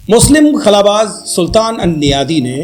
मुस्लिम खलाबाज सुल्तान अन्नियादी ने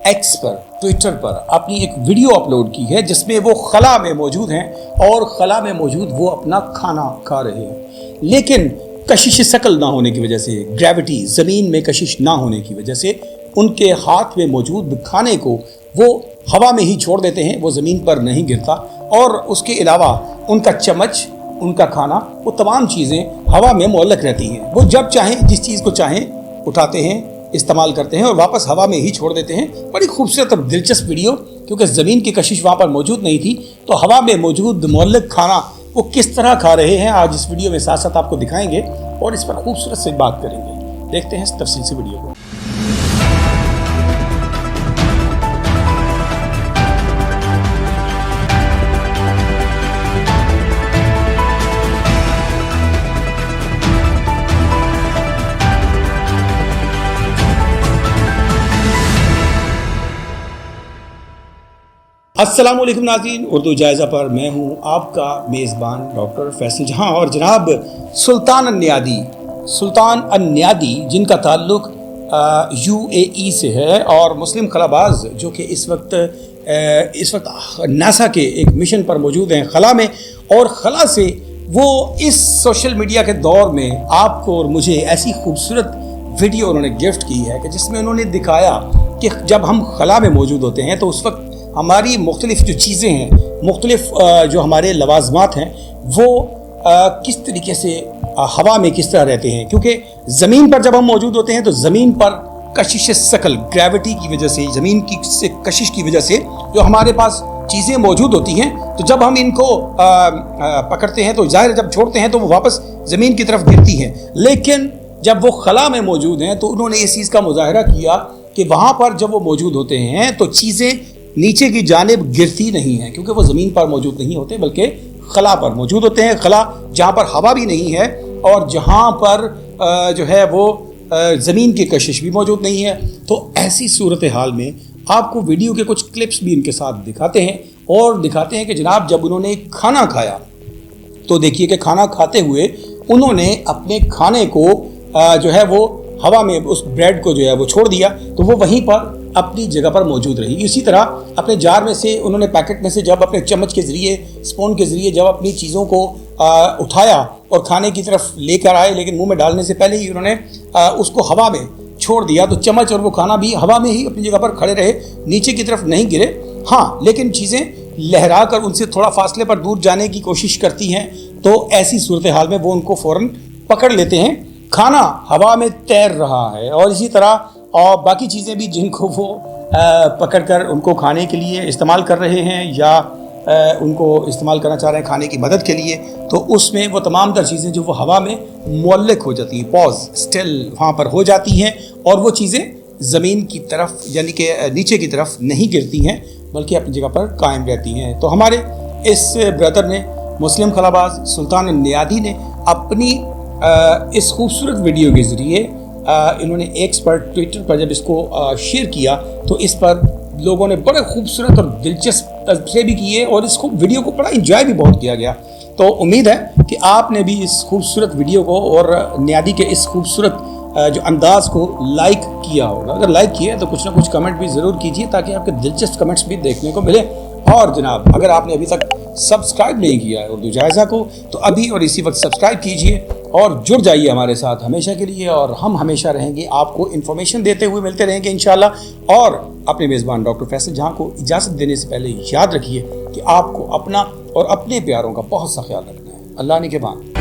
एक्स पर ट्विटर पर अपनी एक वीडियो अपलोड की है जिसमें वो खला में मौजूद हैं और खला में मौजूद वो अपना खाना खा रहे हैं, लेकिन कशिश शकल ना होने की वजह से, ग्रेविटी ज़मीन में कशिश ना होने की वजह से उनके हाथ में मौजूद खाने को वो हवा में ही छोड़ देते हैं, वो ज़मीन पर नहीं गिरता। और उसके अलावा उनका चम्मच, उनका खाना, वो तमाम चीज़ें हवा में मुअल्लक रहती हैं। वो जब चाहें जिस चीज़ को चाहें उठाते हैं, इस्तेमाल करते हैं और वापस हवा में ही छोड़ देते हैं। बड़ी खूबसूरत और दिलचस्प वीडियो, क्योंकि ज़मीन की कशिश वहाँ पर मौजूद नहीं थी, तो हवा में मौजूद मुअल्लक खाना वो किस तरह खा रहे हैं आज इस वीडियो में साथ साथ आपको दिखाएंगे और इस पर खूबसूरत से बात करेंगे। देखते हैं इस तफसील से वीडियो को। अस्सलाम वालेकुम नाज़रीन, उर्दू जायज़ा पर मैं हूँ आपका मेज़बान डॉक्टर फैसल जहाँ। और जनाब सुल्तान अन्नियादी जिनका ताल्लुक़ UAE से है और मुस्लिम खलाबाज जो कि इस वक्त नासा के एक मिशन पर मौजूद हैं खला में, और खला से वो इस सोशल मीडिया के दौर में आपको और मुझे ऐसी खूबसूरत वीडियो उन्होंने गिफ्ट की है कि जिसमें उन्होंने दिखाया कि जब हम खला में मौजूद होते हैं तो उस वक्त हमारी मुख्तलिफ जो चीज़ें हैं, मुख्तलिफ जो हमारे लवाजमात हैं, वो किस तरीके से हवा में किस तरह रहते हैं। क्योंकि ज़मीन पर जब हम मौजूद होते हैं तो ज़मीन पर कशिश शकल, ग्रेविटी की वजह से, ज़मीन की से कशिश की वजह से जो हमारे पास चीज़ें मौजूद होती हैं, तो जब हम इनको पकड़ते हैं तो ज़ाहिर जब छोड़ते हैं तो वो वापस ज़मीन की तरफ गिरती हैं। लेकिन जब वो खला में मौजूद हैं तो उन्होंने इस चीज़ का मुजाहरा किया कि वहाँ पर जब वो मौजूद होते हैं तो चीज़ें नीचे की जानिब गिरती नहीं है, क्योंकि वो ज़मीन पर मौजूद नहीं होते बल्कि खला पर मौजूद होते हैं। खला जहाँ पर हवा भी नहीं है और जहाँ पर जो है वो ज़मीन की कशिश भी मौजूद नहीं है। तो ऐसी सूरत हाल में आपको वीडियो के कुछ क्लिप्स भी इनके साथ दिखाते हैं और दिखाते हैं कि जनाब जब उन्होंने खाना खाया तो देखिए कि खाना खाते हुए उन्होंने अपने खाने को जो है वो हवा में, उस ब्रेड को जो है वो छोड़ दिया तो वो वहीं पर अपनी जगह पर मौजूद रही। इसी तरह अपने जार में से उन्होंने, पैकेट में से जब अपने चम्मच के ज़रिए, स्पून के ज़रिए जब अपनी चीज़ों को उठाया और खाने की तरफ लेकर आए, लेकिन मुंह में डालने से पहले ही उन्होंने उसको हवा में छोड़ दिया, तो चम्मच और वो खाना भी हवा में ही अपनी जगह पर खड़े रहे, नीचे की तरफ नहीं गिरे। हाँ, लेकिन चीज़ें लहरा कर उनसे थोड़ा फासले पर दूर जाने की कोशिश करती हैं, तो ऐसी सूरत हाल में वो उनको फ़ौरन पकड़ लेते हैं। खाना हवा में तैर रहा है और इसी तरह और बाकी चीज़ें भी जिनको वो पकड़कर उनको खाने के लिए इस्तेमाल कर रहे हैं या उनको इस्तेमाल करना चाह रहे हैं खाने की मदद के लिए, तो उसमें वो तमाम तर चीज़ें जो वो हवा में मुअल्लक हो जाती हैं, पॉज, स्टिल वहाँ पर हो जाती हैं और वो चीज़ें ज़मीन की तरफ यानी कि नीचे की तरफ नहीं गिरती हैं बल्कि अपनी जगह पर कायम रहती हैं। तो हमारे इस ब्रदर ने, मुस्लिम खलाबाज सुल्तान अन्नियादी ने अपनी इस खूबसूरत वीडियो के ज़रिए इन्होंने एक्स पर, ट्विटर पर जब इसको शेयर किया तो इस पर लोगों ने बड़े खूबसूरत और दिलचस्प से भी किए और इस वीडियो को बड़ा इंजॉय भी बहुत किया गया। तो उम्मीद है कि आपने भी इस खूबसूरत वीडियो को और नियादी के इस खूबसूरत जो अंदाज़ को लाइक किया होगा। अगर लाइक किया है तो कुछ ना कुछ कमेंट भी ज़रूर कीजिए ताकि आपके दिलचस्प कमेंट्स भी देखने को मिले। और जनाब अगर आपने अभी तक सब्सक्राइब नहीं किया है उर्दू जायज़ा को तो अभी और इसी वक्त सब्सक्राइब कीजिए और जुड़ जाइए हमारे साथ हमेशा के लिए, और हम हमेशा रहेंगे आपको इन्फॉर्मेशन देते हुए मिलते रहेंगे इंशाल्लाह। और अपने मेज़बान डॉक्टर फैसल जहाँ को इजाज़त देने से पहले याद रखिए कि आपको अपना और अपने प्यारों का बहुत सा ख्याल रखना है। अल्लाह ने के बाद।